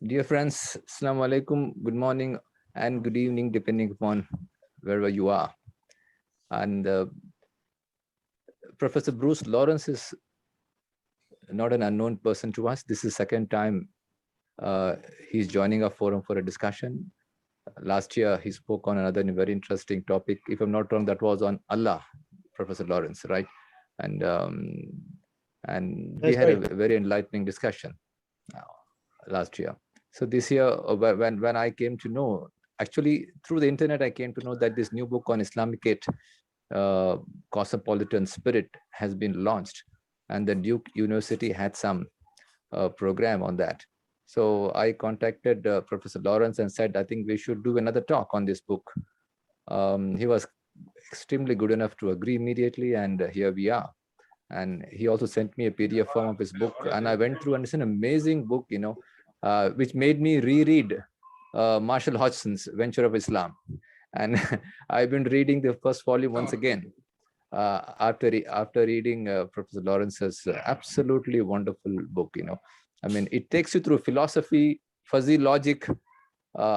Dear friends, Assalamu alaikum, good morning and good evening, depending upon wherever you are. And Professor Bruce Lawrence is not an unknown person to us. This is the second time he's joining our forum for a discussion. Last year, he spoke on another very interesting topic. If I'm not wrong, that was on Allah, Professor Lawrence, right? And we had a very enlightening discussion last year. So this year, when I came to know, actually through the internet, I came to know that this new book on Islamicate Cosmopolitan Spirit has been launched, and the Duke University had some program on that. So I contacted Professor Lawrence and said, I think we should do another talk on this book. He was extremely good enough to agree immediately, and here we are. And he also sent me a PDF form of his book, and I went through, and it's an amazing book, which made me reread Marshall Hodgson's Venture of Islam. And I've been reading the first volume once again after reading Professor Lawrence's absolutely wonderful book. I mean, it takes you through philosophy, fuzzy logic.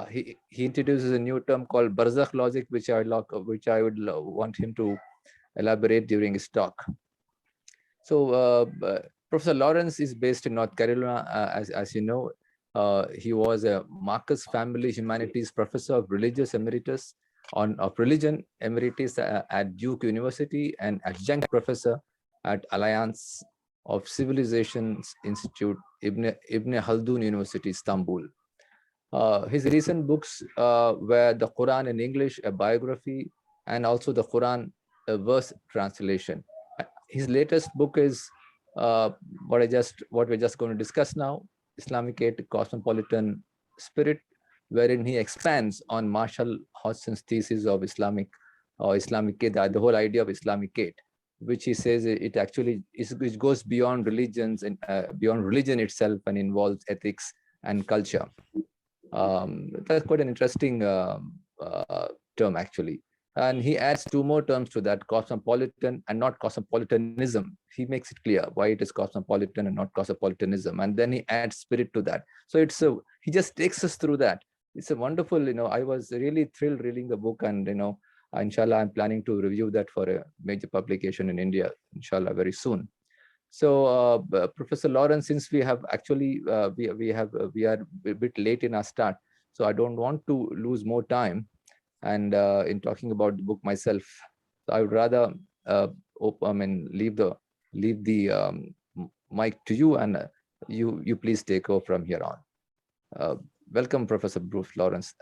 He introduces a new term called barzakh logic, which I would want him to elaborate during his talk. So Professor Lawrence is based in North Carolina, as you know. He was a Marcus Family Humanities Professor of Religious Emeritus of Religion Emeritus at Duke University and Adjunct Professor at Alliance of Civilizations Institute, Ibn Khaldun University, Istanbul. His recent books were the Quran in English, a biography, and also the Quran, a verse translation. His latest book is what we're just going to discuss now, Islamicate Cosmopolitan Spirit, wherein he expands on Marshall Hodgson's thesis of Islamicate, the whole idea of Islamicate, which he says it actually which goes beyond religions and beyond religion itself and involves ethics and culture. That's quite an interesting term, actually. And he adds two more terms to that, cosmopolitan and not cosmopolitanism. He makes it clear why it is cosmopolitan and not cosmopolitanism. And then he adds spirit to that. So he just takes us through that. It's a wonderful, I was really thrilled reading the book, and, inshallah, I'm planning to review that for a major publication in India, inshallah, very soon. So Professor Lawrence, since we have actually, we are a bit late in our start, so I don't want to lose more time. And in talking about the book myself, so I would rather leave the mic to you, and you please take over from here on. Welcome, Professor Bruce Lawrence.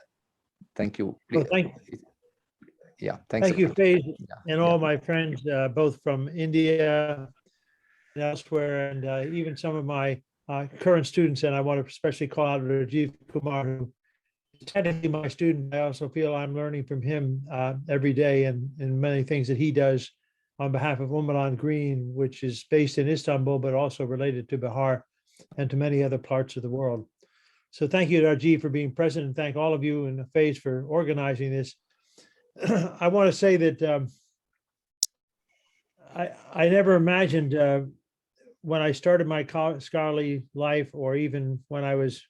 Thank you. Well, thank you, Faith, and all my friends, both from India and elsewhere, and even some of my current students. And I want to especially call out Rajiv Kumar, who technically my student. I also feel I'm learning from him every day, and many things that he does on behalf of Ummalan Green, which is based in Istanbul, but also related to Bihar and to many other parts of the world. So thank you, Rajiv, for being present, and thank all of you in the FAIS for organizing this. I want to say that I never imagined when I started my scholarly life, or even when I was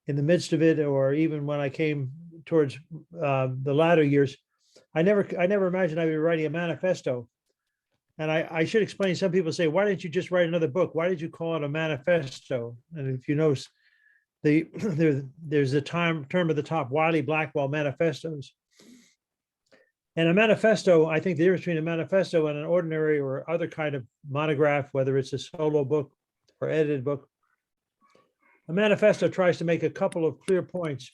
in the midst of it, or even when I came towards the latter years, I never imagined I'd be writing a manifesto. And I should explain, some people say, why didn't you just write another book? Why did you call it a manifesto? And if you notice, there's a term at the top, Wiley Blackwell manifestos. And a manifesto, I think the difference between a manifesto and an ordinary or other kind of monograph, whether it's a solo book or edited book, a manifesto tries to make a couple of clear points.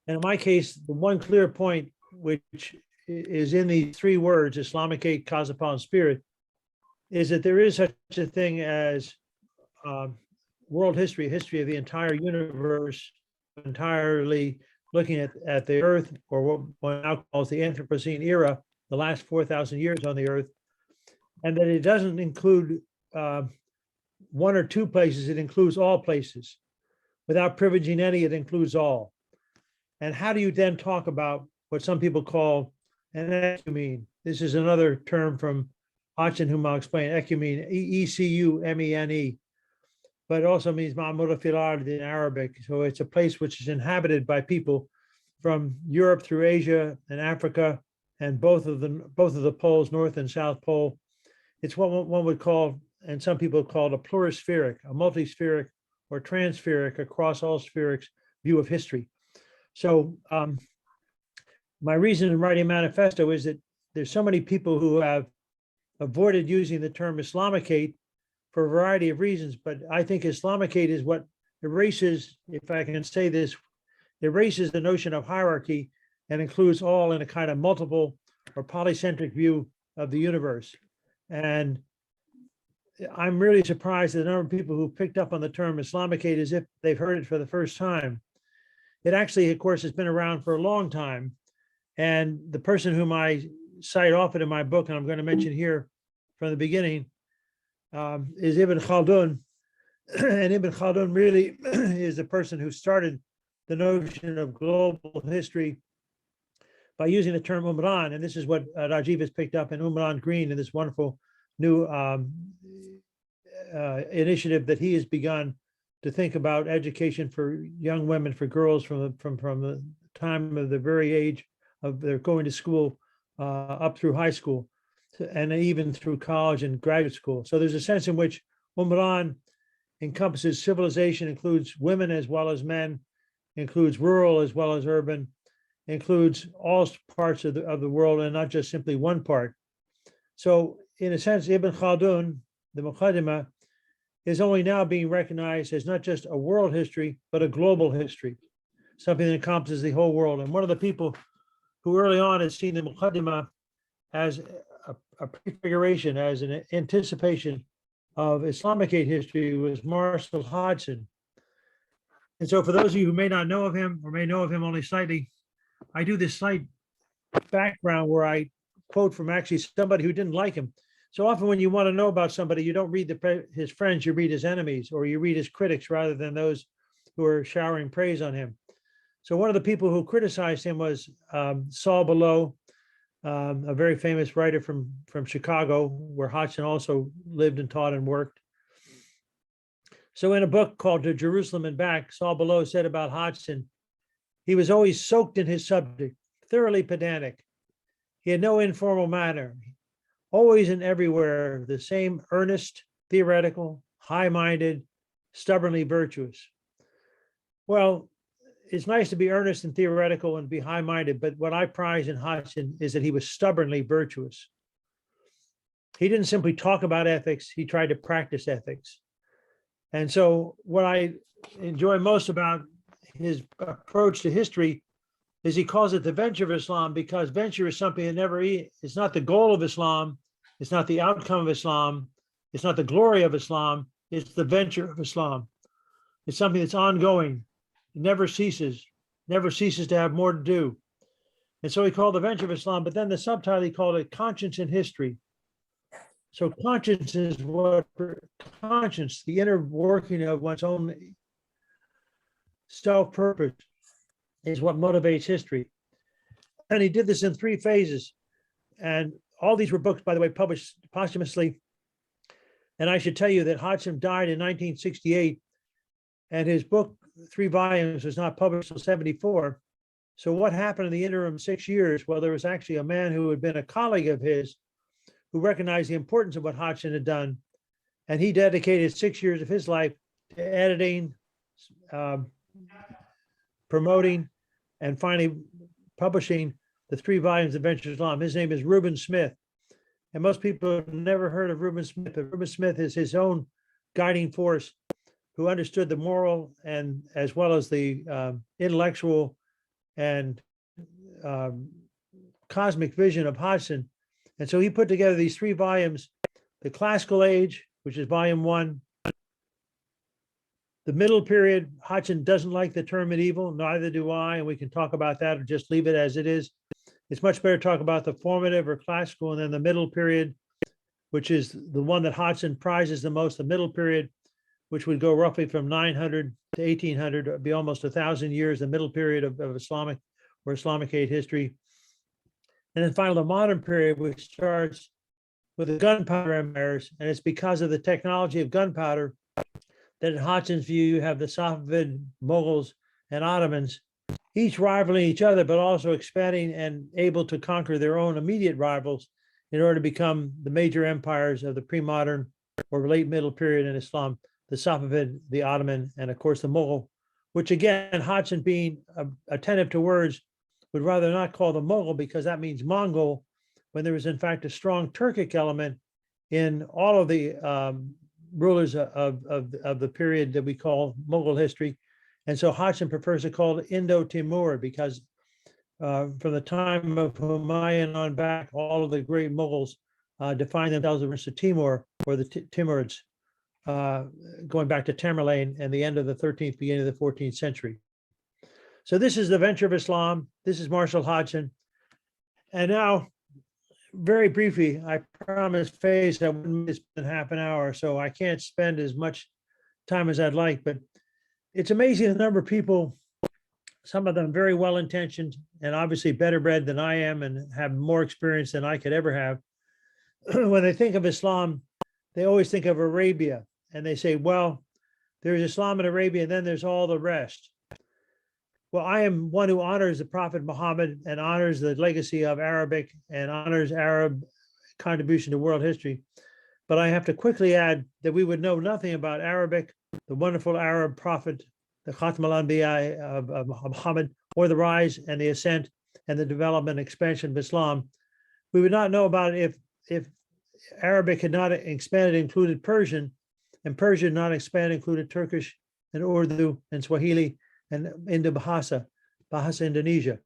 And in my case, the one clear point, which is in these three words, Islamicate Cosmopolitan Spirit, is that there is such a thing as world history of the entire universe, entirely looking at the Earth, or what one now calls the Anthropocene era, the last 4,000 years on the Earth, and that it doesn't include one or two places, it includes all places. Without privileging any, it includes all. And how do you then talk about what some people call an ecumene? This is another term from Hodgson, whom I'll explain, ecumene, E-C-U-M-E-N-E. but it also means Ma'amura fil Ard in Arabic. So it's a place which is inhabited by people from Europe through Asia and Africa, and both of the poles, North and South Pole. It's what one would call, and some people call it, a plurispheric, a multispheric or transpheric, across all spherics view of history. So my reason in writing manifesto is that there's so many people who have avoided using the term Islamicate for a variety of reasons, but I think Islamicate is what erases, if I can say this, erases the notion of hierarchy and includes all in a kind of multiple or polycentric view of the universe. And I'm really surprised at the number of people who picked up on the term Islamicate as if they've heard it for the first time. It actually, of course, has been around for a long time. And the person whom I cite often in my book, and I'm going to mention here from the beginning, is Ibn Khaldun. And Ibn Khaldun really is the person who started the notion of global history by using the term Umran. And this is what Rajiv has picked up in Umran Green, in this wonderful new initiative that he has begun to think about education for young women, for girls from the time of the very age of their going to school up through high school, and even through college and graduate school. So there's a sense in which Umran encompasses civilization, includes women as well as men, includes rural as well as urban, includes all parts of the world and not just simply one part. So in a sense, Ibn Khaldun, the Muqaddimah, is only now being recognized as not just a world history, but a global history, something that encompasses the whole world. And one of the people who early on had seen the Muqaddimah as a prefiguration, as an anticipation of Islamicate history, was Marcel Hodgson. And so for those of you who may not know of him or may know of him only slightly, I do this slight background where I quote from actually somebody who didn't like him. So often when you want to know about somebody, you don't read his friends, you read his enemies, or you read his critics rather than those who are showering praise on him. So one of the people who criticized him was Saul Bellow, a very famous writer from Chicago, where Hodgson also lived and taught and worked. So in a book called To Jerusalem and Back, Saul Bellow said about Hodgson, he was always soaked in his subject, thoroughly pedantic. He had no informal manner, always and everywhere the same earnest, theoretical, high-minded, stubbornly virtuous. Well, it's nice to be earnest and theoretical and be high-minded, but what I prize in Hodgson is that he was stubbornly virtuous. He didn't simply talk about ethics, he tried to practice ethics. And so what I enjoy most about his approach to history is he calls it the venture of Islam, because venture is something that it's not the goal of Islam, it's not the outcome of Islam, it's not the glory of Islam, it's the venture of Islam. It's something that's ongoing, it never ceases to have more to do. And so he called the venture of Islam, but then the subtitle, he called it Conscience in History. So conscience is the inner working of one's own self-purpose is what motivates history. And he did this in 3 phases. And all these were books, by the way, published posthumously. And I should tell you that Hodgson died in 1968, and his book, 3 volumes, was not published until 1974. So what happened in the interim 6 years? Well, there was actually a man who had been a colleague of his who recognized the importance of what Hodgson had done. And he dedicated 6 years of his life to editing, promoting, and finally publishing the 3 volumes of Venture Islam. His name is Reuben Smith. And most people have never heard of Reuben Smith, but Reuben Smith is his own guiding force who understood the moral and as well as the intellectual and cosmic vision of Hodgson. And so he put together these 3 volumes, The Classical Age, which is volume 1, the middle period. Hodgson doesn't like the term medieval, neither do I, and we can talk about that or just leave it as it is. It's much better to talk about the formative or classical, and then the middle period, which is the one that Hodgson prizes the most, the middle period, which would go roughly from 900 to 1800, it'd be almost 1,000 years, the middle period of Islamic or Islamicate history. And then finally, the modern period, which starts with the gunpowder empires, and it's because of the technology of gunpowder that in Hodgson's view, you have the Safavid, Mughals, and Ottomans, each rivaling each other, but also expanding and able to conquer their own immediate rivals in order to become the major empires of the pre-modern or late middle period in Islam, the Safavid, the Ottoman, and of course the Mughal, which again, Hodgson being attentive to words, would rather not call them Mughal because that means Mongol, when there was in fact a strong Turkic element in all of the rulers of the period that we call Mughal history. And so Hodgson prefers to call it Indo-Timur because from the time of Humayun on back, all of the great Mughals defined themselves as the Timur or the Timurids, going back to Tamerlane and the end of the 13th, beginning of the 14th century. So this is the venture of Islam. This is Marshall Hodgson. And now, very briefly, I promised Faye I wouldn't miss half an hour, so I can't spend as much time as I'd like, but it's amazing the number of people, some of them very well-intentioned and obviously better bred than I am and have more experience than I could ever have. When they think of Islam, they always think of Arabia and they say, well, there's Islam in Arabia and then there's all the rest. Well, I am one who honors the Prophet Muhammad and honors the legacy of Arabic and honors Arab contribution to world history. But I have to quickly add that we would know nothing about Arabic, the wonderful Arab prophet, the Khatam al-Anbiya of Muhammad, or the rise and the ascent and the development and expansion of Islam. We would not know about it if Arabic had not expanded, included Persian, and Persian not expanded, included Turkish and Urdu and Swahili and Indo-Bahasa, Bahasa Indonesia.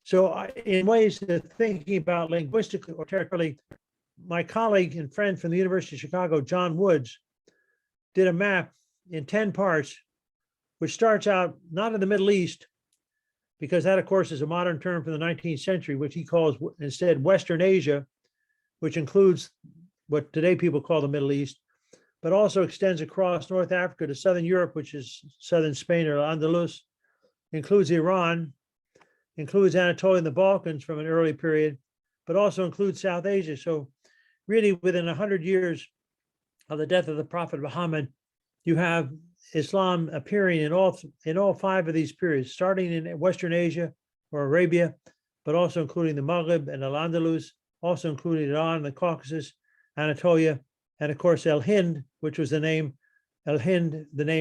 So in ways of thinking about linguistically or territorially, my colleague and friend from the University of Chicago, John Woods, did a map in 10 parts, which starts out not in the Middle East, because that, of course, is a modern term from the 19th century, which he calls instead Western Asia, which includes what today people call the Middle East, but also extends across North Africa to Southern Europe, which is Southern Spain or Andalus, includes Iran, includes Anatolia and the Balkans from an early period, but also includes South Asia. So really within 100 years of the death of the Prophet Muhammad, you have Islam appearing in all 5 of these periods, starting in Western Asia or Arabia, but also including the Maghrib and Al-Andalus, also including Iran, the Caucasus, Anatolia, and of course El-Hind, which was the name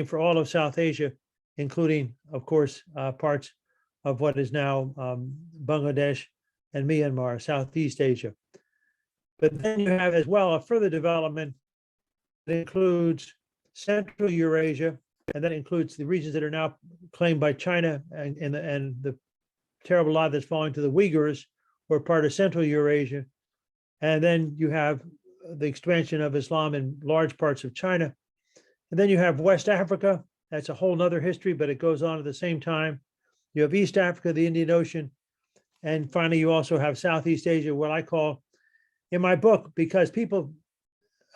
for all of South Asia, including, of course, parts of what is now Bangladesh and Myanmar, Southeast Asia. But then you have as well a further development that includes Central Eurasia, and that includes the regions that are now claimed by China and the terrible lot that's falling to the Uyghurs, who are part of Central Eurasia. And then you have the expansion of Islam in large parts of China. And then you have West Africa. That's a whole nother history, but it goes on at the same time. You have East Africa, the Indian Ocean. And finally, you also have Southeast Asia, what I call in my book, because people,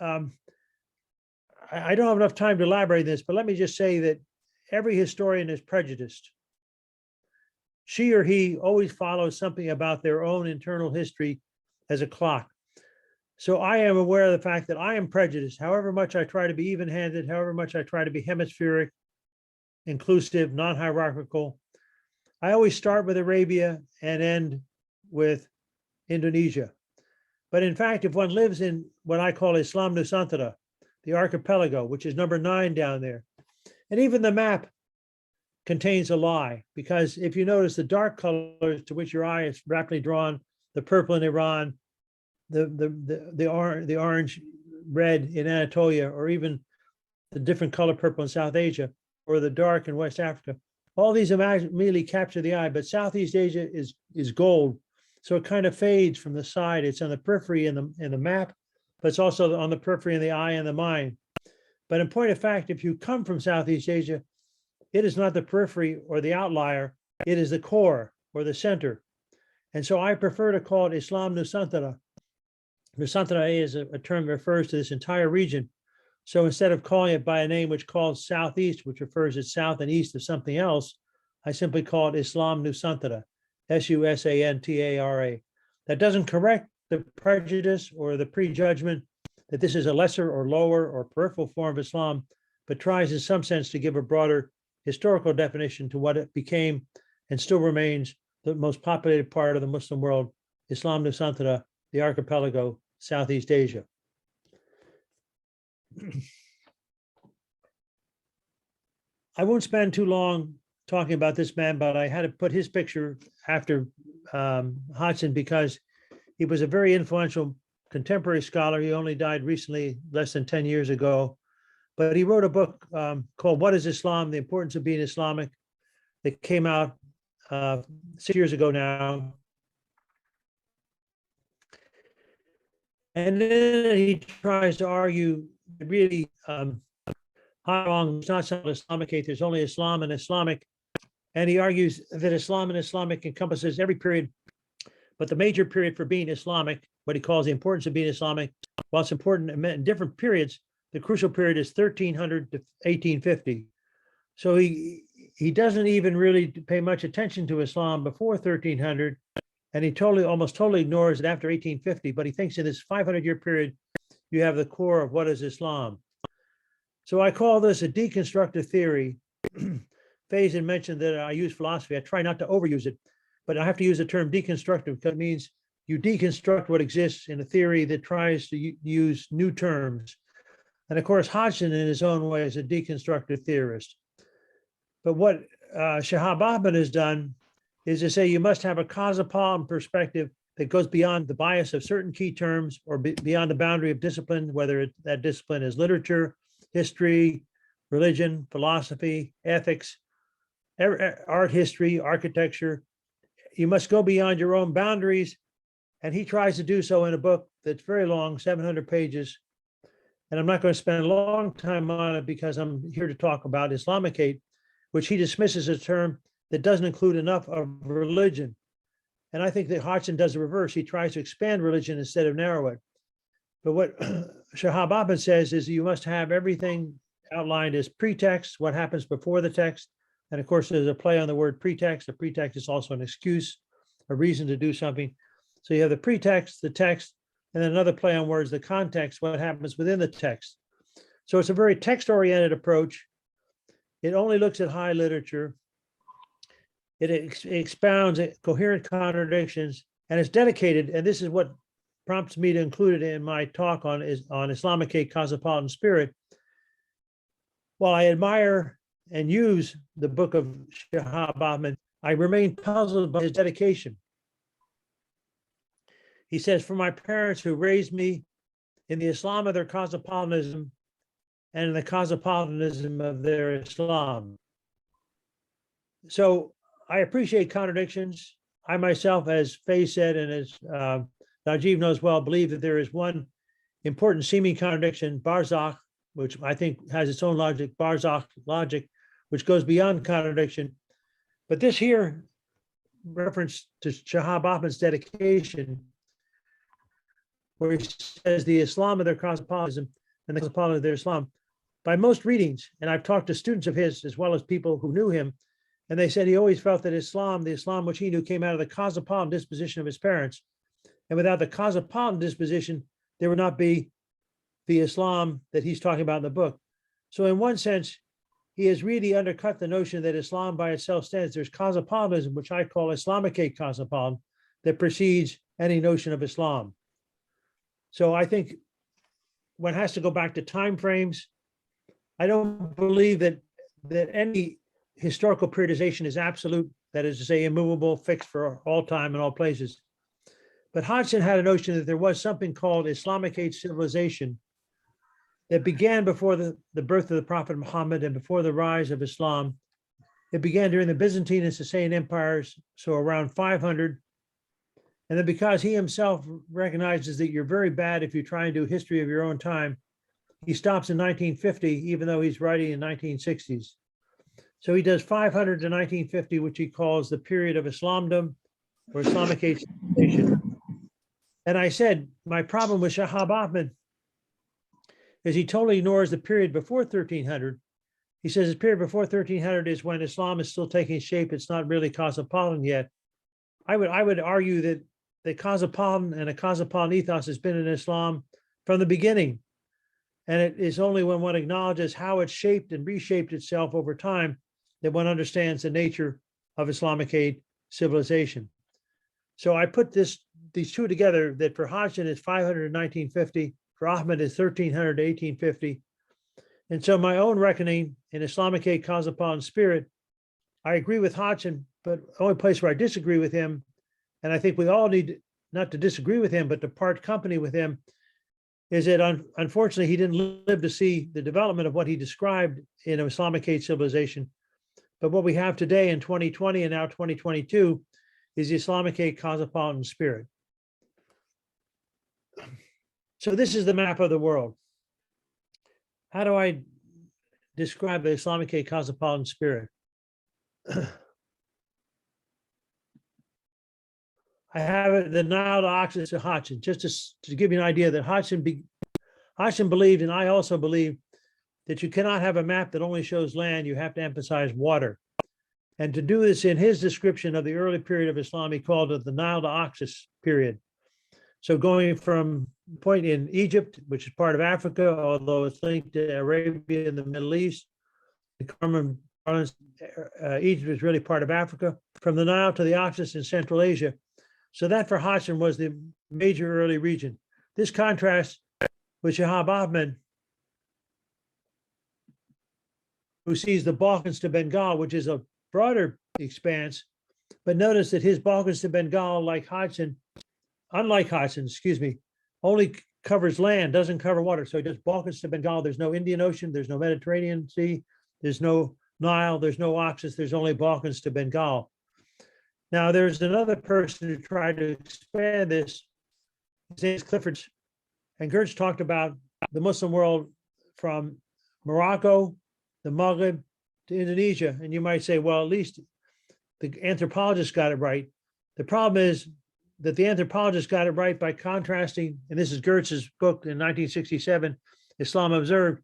I don't have enough time to elaborate this, but let me just say that every historian is prejudiced. She or he always follows something about their own internal history as a clock. So I am aware of the fact that I am prejudiced, however much I try to be even-handed, however much I try to be hemispheric, inclusive, non-hierarchical. I always start with Arabia and end with Indonesia. But in fact, if one lives in what I call Islam Nusantara, the archipelago, which is number 9 down there, and even the map contains a lie, because if you notice the dark colors to which your eye is rapidly drawn, the purple in Iran, the orange, red in Anatolia, or even the different color purple in South Asia, or the dark in West Africa, all these immediately capture the eye, but Southeast Asia is gold. So it kind of fades from the side. It's on the periphery in the map, but it's also on the periphery in the eye and the mind. But in point of fact, if you come from Southeast Asia, it is not the periphery or the outlier, it is the core or the center. And so I prefer to call it Islam Nusantara. Nusantara is a term that refers to this entire region. So instead of calling it by a name which calls Southeast, which refers to south and east of something else, I simply call it Islam Nusantara, Susantara. That doesn't correct the prejudice or the prejudgment that this is a lesser or lower or peripheral form of Islam, but tries in some sense to give a broader historical definition to what it became and still remains the most populated part of the Muslim world, Islam Nusantara, the archipelago, Southeast Asia. I won't spend too long talking about this man, but I had to put his picture after Hodgson because he was a very influential contemporary scholar. He only died recently, less than 10 years ago, but he wrote a book called What is Islam? The Importance of Being Islamic that came out 6 years ago now. And then he tries to argue really how long it's not Islamicate, there's only Islam and Islamic. And he argues that Islam and Islamic encompasses every period, but the major period for being Islamic, what he calls the importance of being Islamic, while it's important in different periods, the crucial period is 1300 to 1850. So he doesn't even really pay much attention to Islam before 1300, and he almost totally ignores it after 1850, but he thinks in this 500-year period, you have the core of what is Islam. So I call this a deconstructive theory. Faison mentioned that I use philosophy. I try not to overuse it, but I have to use the term deconstructive because it means you deconstruct what exists in a theory that tries to use new terms. And of course, Hodgson in his own way is a deconstructive theorist. But what Shihab Ahmed has done is to say you must have a cosmopolitan perspective that goes beyond the bias of certain key terms or beyond the boundary of discipline, whether that discipline is literature, history, religion, philosophy, ethics, art history, architecture. You must go beyond your own boundaries. And he tries to do so in a book that's very long, 700 pages. And I'm not going to spend a long time on it because I'm here to talk about Islamicate, which he dismisses as a term that doesn't include enough of religion. And I think that Hodgson does the reverse. He tries to expand religion instead of narrow it. But what Shihab Ahmed says is you must have everything outlined as pretext, what happens before the text. And of course, there's a play on the word pretext. A pretext is also an excuse, a reason to do something. So you have the pretext, the text, and then another play on words, the context, what happens within the text. So it's a very text-oriented approach. It only looks at high literature. It expounds coherent contradictions, and it's dedicated, and this is what prompts me to include it in my talk on Islamicate Cosmopolitan Spirit. While I admire and use the book of Shihab Ahmed, I remain puzzled by his dedication. He says, for my parents who raised me in the Islam of their cosmopolitanism and in the cosmopolitanism of their Islam. So I appreciate contradictions. I myself, as Faye said, and as Najeeb knows well, believe that there is one important seeming contradiction, Barzakh, which I think has its own logic, Barzakh logic, which goes beyond contradiction. But this here, reference to Shihab Ahmed's dedication, where he says the Islam of their cosmopolitanism and the cosmopolitan of their Islam, by most readings, and I've talked to students of his as well as people who knew him, and they said he always felt that Islam, the Islam which he knew, came out of the cosmopolitan disposition of his parents. And without the cosmopolitan disposition, there would not be the Islam that he's talking about in the book. So in one sense, he has really undercut the notion that Islam by itself stands. There's cosmopolitanism, which I call Islamicate Cosmopolitan, that precedes any notion of Islam. So I think one has to go back to time frames. I don't believe that any historical periodization is absolute, that is to say, immovable, fixed for all time and all places. But Hodgson had a notion that there was something called Islamicate civilization that began before the birth of the Prophet Muhammad and before the rise of Islam. It began during the Byzantine and Sasanian empires, so around 500. And then because he himself recognizes that you're very bad if you try and do history of your own time, he stops in 1950, even though he's writing in 1960s. So he does 500 to 1950, which he calls the period of Islamdom or Islamicate civilization. And I said, my problem with Shihab Ahmed is he totally ignores the period before 1300. He says the period before 1300 is when Islam is still taking shape. It's not really cosmopolitan yet. I would argue that the cosmopolitan and a cosmopolitan ethos has been in Islam from the beginning. And it is only when one acknowledges how it shaped and reshaped itself over time that one understands the nature of Islamicate civilization. So I put these two together, that for Hodgson is 500 to 1950, for Ahmed is 1300 to 1850. And so my own reckoning in Islamicate Cosmopolitan Spirit, I agree with Hodgson, but the only place where I disagree with him, and I think we all need not to disagree with him, but to part company with him, is that unfortunately he didn't live to see the development of what he described in Islamicate civilization. But what we have today in 2020 and now 2022 is the Islamicate Cosmopolitan Spirit. So this is the map of the world. How do I describe the Islamicate Cosmopolitan Spirit? I have it, the Nile to Oxus to Hodgson, just to give you an idea that Hodgson believed, and I also believe, that you cannot have a map that only shows land, you have to emphasize water. And to do this in his description of the early period of Islam, he called it the Nile to Oxus period. So going from point in Egypt, which is part of Africa, although it's linked to Arabia and the Middle East, the Karman province, Egypt is really part of Africa, from the Nile to the Oxus in Central Asia. So that for Hodgson was the major early region. This contrasts with Shahab Ahmed, who sees the Balkans to Bengal, which is a broader expanse. But notice that his Balkans to Bengal, unlike Hodgson, only covers land, doesn't cover water. So he does Balkans to Bengal. There's no Indian Ocean, there's no Mediterranean Sea, there's no Nile, there's no Oxus, there's only Balkans to Bengal. Now, there's another person who tried to expand this. His name is Clifford, and Gertz talked about the Muslim world from Morocco, the Maghreb, to Indonesia. And you might say, well, at least the anthropologist got it right. The problem is that the anthropologist got it right by contrasting, and this is Gertz's book in 1967, Islam Observed,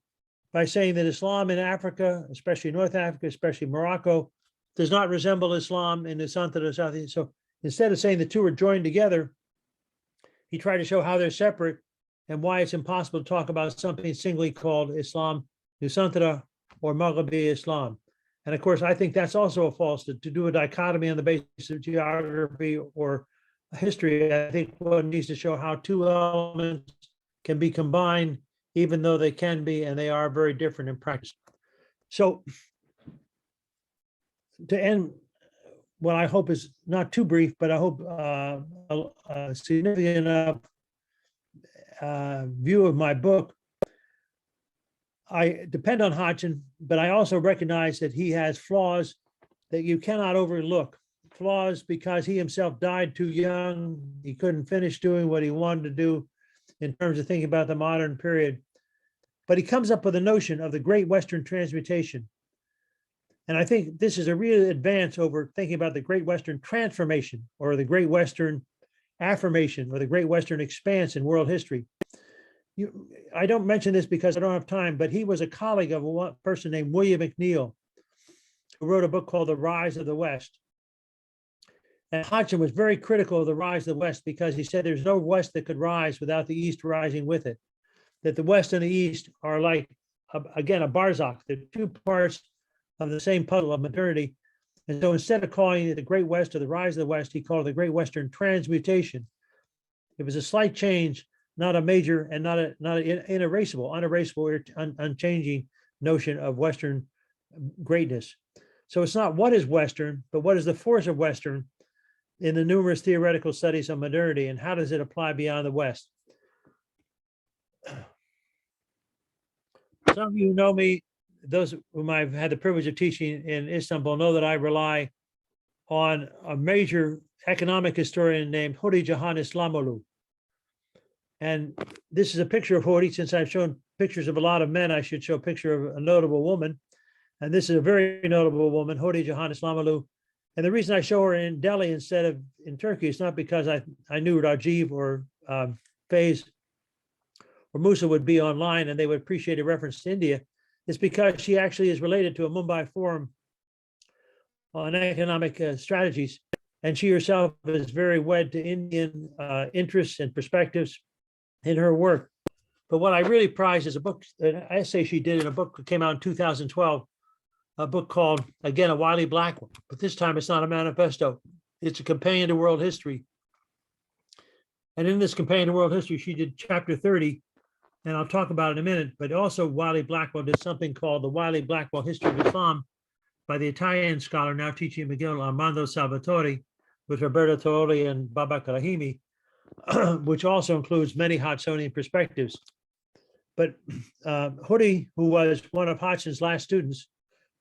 by saying that Islam in Africa, especially North Africa, especially Morocco, does not resemble Islam in the Southeast. So instead of saying the two are joined together, he tried to show how they're separate and why it's impossible to talk about something singly called Islam Nusantara or Maghrebi Islam. And of course, I think that's also a false, to do a dichotomy on the basis of geography or history. I think one needs to show how two elements can be combined, even though they can be, and they are very different in practice. So to end what I hope is not too brief, but I hope a significant enough view of my book, I depend on Hodgson, but I also recognize that he has flaws that you cannot overlook. Flaws because he himself died too young. He couldn't finish doing what he wanted to do in terms of thinking about the modern period. But he comes up with a notion of the Great Western Transmutation. And I think this is a real advance over thinking about the Great Western Transformation or the Great Western Affirmation or the Great Western Expanse in world history. I don't mention this because I don't have time, but he was a colleague of a person named William McNeill, who wrote a book called The Rise of the West. And Hodgson was very critical of the rise of the West because he said there's no West that could rise without the East rising with it. That the West and the East are like, again, a barzakh. They're two parts of the same puzzle of modernity. And so instead of calling it the Great West or the Rise of the West, he called it the Great Western Transmutation. It was a slight change, not a major and not an unerasable or unchanging notion of Western greatness. So it's not what is Western, but what is the force of Western in the numerous theoretical studies of modernity, and how does it apply beyond the West? Some of you know me, those whom I've had the privilege of teaching in Istanbul know that I rely on a major economic historian named Huri Jahan Islamoglu. And this is a picture of Huri. Since I've shown pictures of a lot of men, I should show a picture of a notable woman. And this is a very notable woman, Huri Jahan Islamoglu. And the reason I show her in Delhi instead of in Turkey is not because I knew Rajiv or Faiz or Musa would be online and they would appreciate a reference to India. It's because she actually is related to a Mumbai forum on economic strategies. And she herself is very wed to Indian interests and perspectives in her work. But what I really prize is an essay she did in a book that came out in 2012, a book called, again, a Wiley Blackwell, but this time it's not a manifesto. It's a companion to world history. And in this companion to world history, she did chapter 30, and I'll talk about it in a minute, but also Wiley Blackwell did something called the Wiley Blackwell History of Islam by the Italian scholar now teaching McGill, Armando Salvatore, with Roberto Toroli and Babak Rahimi, which also includes many Hudsonian perspectives. But Hudi, who was one of Hodgson's last students,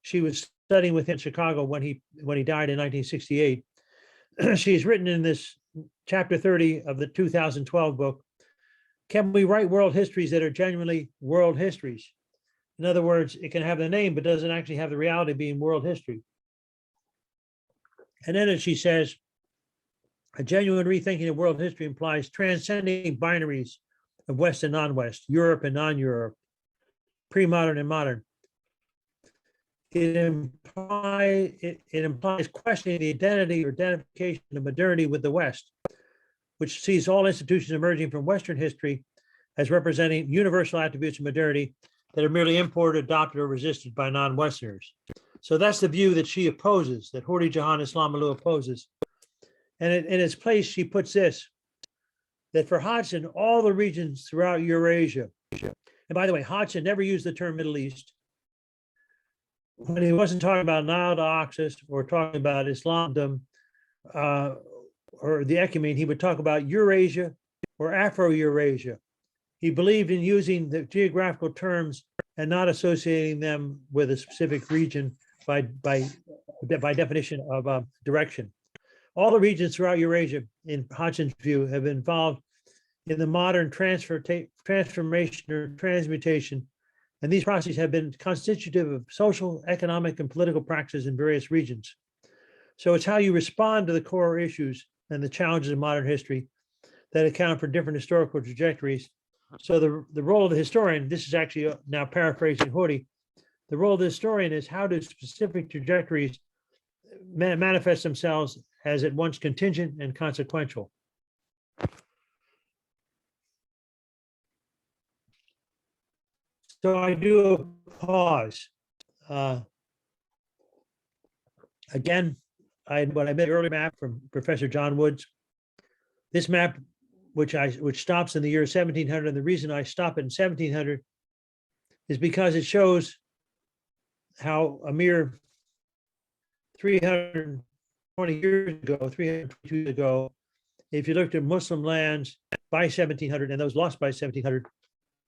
she was studying with him in Chicago when he died in 1968. She's written in this chapter 30 of the 2012 book, can we write world histories that are genuinely world histories? In other words, it can have the name, but doesn't actually have the reality of being world history. And then she says, a genuine rethinking of world history implies transcending binaries of West and non-West, Europe and non-Europe, pre-modern and modern. It implies questioning the identity or identification of modernity with the West, which sees all institutions emerging from Western history as representing universal attributes of modernity that are merely imported, adopted, or resisted by non-Westerners. So that's the view that she opposes, that Hurri Jahan Islamulu opposes. And in its place, she puts this, that for Hodgson, all the regions throughout Eurasia, and by the way, Hodgson never used the term Middle East. When he wasn't talking about Nile to Oxus or talking about Islamdom or the Ecumene, he would talk about Eurasia or Afro-Eurasia. He believed in using the geographical terms and not associating them with a specific region by definition of direction. All the regions throughout Eurasia, in Hodgson's view, have been involved in the modern transformation or transmutation, and these processes have been constitutive of social, economic, and political practices in various regions. So it's how you respond to the core issues and the challenges of modern history that account for different historical trajectories. So the role of the historian, this is actually now paraphrasing Hurri, the role of the historian is how do specific trajectories manifest themselves as at once contingent and consequential. So I do a pause. Again, what I made earlier map from Professor John Woods. This map, which stops in the year 1700, and the reason I stop it in 1700 is because it shows how a mere 320 years ago, 322 years ago, if you looked at Muslim lands by 1700 and those lost by 1700,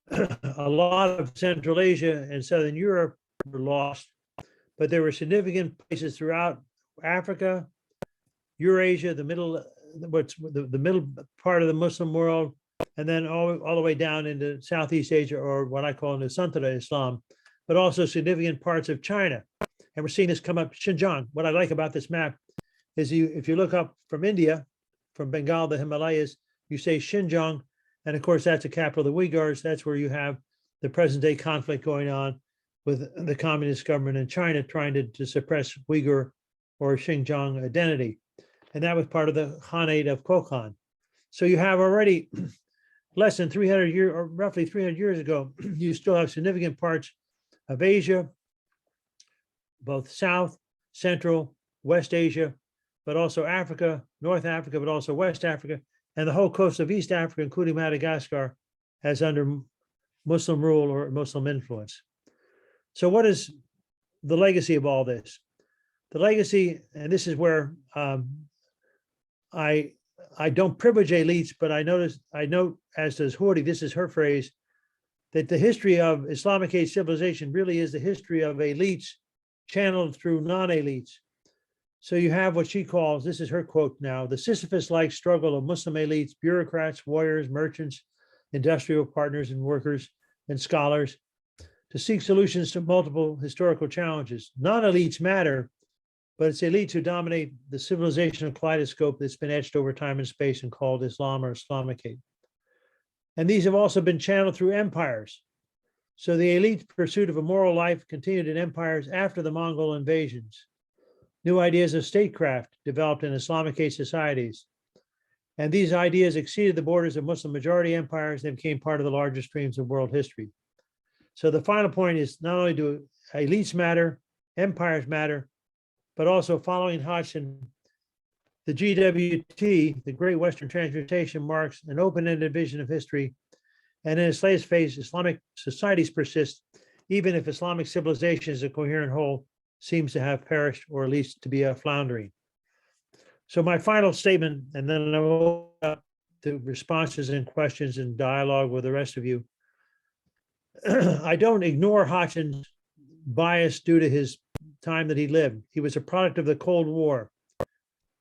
a lot of Central Asia and Southern Europe were lost, but there were significant places throughout Africa, Eurasia, the middle part of the Muslim world, and then all the way down into Southeast Asia, or what I call Nusantara Islam, but also significant parts of China. And we're seeing this come up, Xinjiang. What I like about this map is if you look up from India, from Bengal, the Himalayas, you say Xinjiang, and of course, that's the capital of the Uyghurs. That's where you have the present day conflict going on with the communist government in China trying to suppress Uyghur or Xinjiang identity. And that was part of the Khanate of Kokhan. So you have already less than 300 years, or roughly 300 years ago, you still have significant parts of Asia, both South, Central, West Asia, but also Africa, North Africa, but also West Africa, and the whole coast of East Africa, including Madagascar, as under Muslim rule or Muslim influence. So what is the legacy of all this? The legacy, and this is where I don't privilege elites, but I note, as does Hurri, this is her phrase, that the history of Islamicate civilization really is the history of elites channeled through non-elites. So you have what she calls, this is her quote now, the Sisyphus-like struggle of Muslim elites, bureaucrats, warriors, merchants, industrial partners and workers and scholars to seek solutions to multiple historical challenges. Non-elites matter, but it's elites who dominate the civilizational kaleidoscope that's been etched over time and space and called Islam or Islamicate. And these have also been channeled through empires. So the elite pursuit of a moral life continued in empires after the Mongol invasions. New ideas of statecraft developed in Islamicate societies. And these ideas exceeded the borders of Muslim majority empires and became part of the larger streams of world history. So the final point is not only do elites matter, empires matter, but also following Hodgson, the GWT, the Great Western Transmutation, marks an open-ended vision of history. And in its latest phase, Islamic societies persist, even if Islamic civilization as a coherent whole seems to have perished, or at least to be floundering. So my final statement, and then I will open up to responses and questions and dialogue with the rest of you. I don't ignore Hodgson's bias due to his time that he lived. He was a product of the Cold War.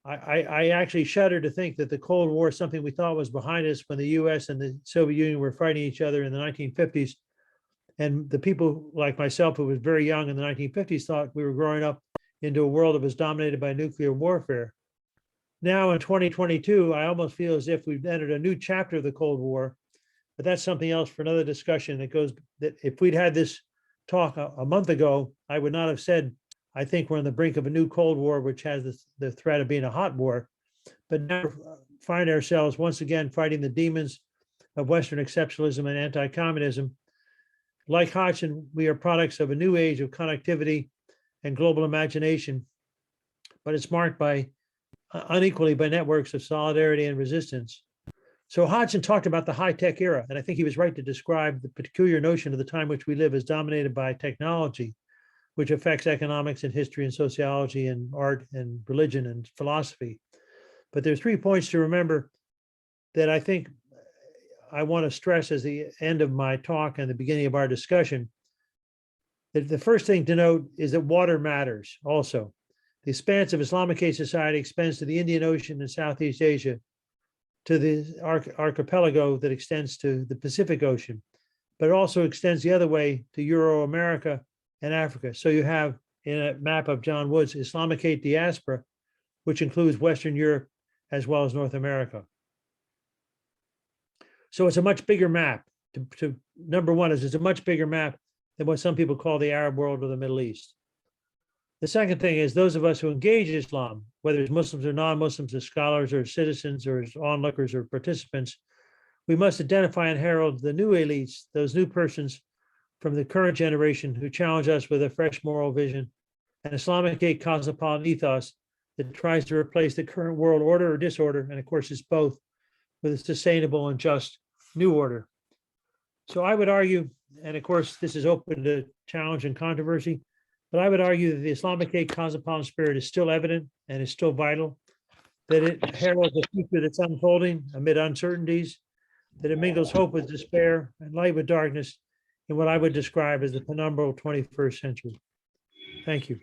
I actually shudder to think that the Cold War is something we thought was behind us when the US and the Soviet Union were fighting each other in the 1950s. And the people like myself, who was very young in the 1950s, thought we were growing up into a world that was dominated by nuclear warfare. Now in 2022, I almost feel as if we've entered a new chapter of the Cold War, but that's something else for another discussion. That if we'd had this talk a month ago, I would not have said, I think we're on the brink of a new Cold War, which has the threat of being a hot war. But now find ourselves once again fighting the demons of Western exceptionalism and anti-communism. Like Hodgson, we are products of a new age of connectivity and global imagination, but it's marked by unequally by networks of solidarity and resistance. So Hodgson talked about the high-tech era, and I think he was right to describe the peculiar notion of the time which we live as dominated by technology, which affects economics and history and sociology and art and religion and philosophy. But there's 3 points to remember that I think I want to stress as the end of my talk and the beginning of our discussion. That the first thing to note is that water matters also. The expanse of Islamicate society extends to the Indian Ocean and Southeast Asia, to the archipelago that extends to the Pacific Ocean, but it also extends the other way to Euro-America and Africa. So you have, in a map of John Wood's, Islamicate diaspora, which includes Western Europe as well as North America. So it's a much bigger map. Number one is it's a much bigger map than what some people call the Arab world or the Middle East. The second thing is those of us who engage Islam, whether it's Muslims or non-Muslims, as scholars or citizens or as onlookers or participants, we must identify and herald the new elites, those new persons from the current generation who challenge us with a fresh moral vision, an Islamicate cosmopolitan ethos that tries to replace the current world order or disorder, and of course it's both, with a sustainable and just new order. So I would argue, and of course this is open to challenge and controversy, but I would argue that the Islamicate cosmopolitan spirit is still evident and is still vital, that it heralds a future that's unfolding amid uncertainties, that it mingles hope with despair and light with darkness in what I would describe as the penumbral 21st century. Thank you.